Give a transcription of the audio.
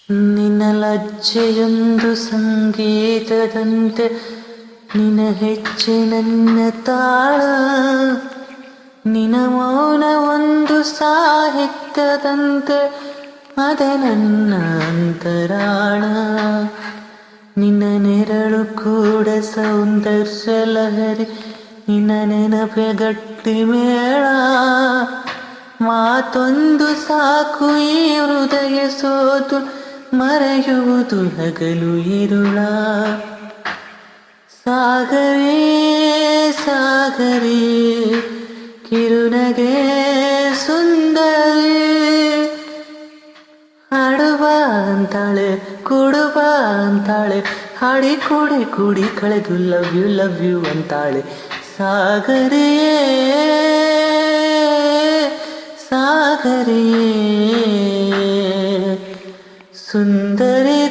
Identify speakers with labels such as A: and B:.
A: ನಿನ್ನ ಲಜ್ಜೆಯೊಂದು ಸಂಗೀತದಂತೆ, ನಿನ್ನ ಹೆಜ್ಜೆ ನನ್ನ ತಾಳ, ನಿನ್ನ ಮೌನ ಒಂದು ಸಾಹಿತ್ಯದಂತೆ, ಅದೇ ನನ್ನ ಅಂತರಾಳ. ನಿನ್ನ ನೆರಳು ಕೂಡ ಸೌಂದರ್ಯ ಲಹರಿ, ನಿನ್ನ ನೆನಪೆ ಗಟ್ಟಿ ಮೇಳ. ಮಾತೊಂದು ಸಾಕು ಈ ಹೃದಯ ಸೋತು ಮರೆಯುವುದು ಹಗಲು ಇರುಳ. ಸಾಗರೇ ಸಾಗರೇ ಕಿರುನಗೆ ಸುಂದರಿ, ಹಾಡುವ ಅಂತಾಳೆ ಕುಡುವ ಅಂತಾಳೆ, ಹಾಡಿ ಕುಡಿ ಕುಡಿ ಕಳೆದು ಲವ್ ಯು ಅಂತಾಳೆ. ಸಾಗರೇ ಸಾಗರೇ ಸುಂದರಿ.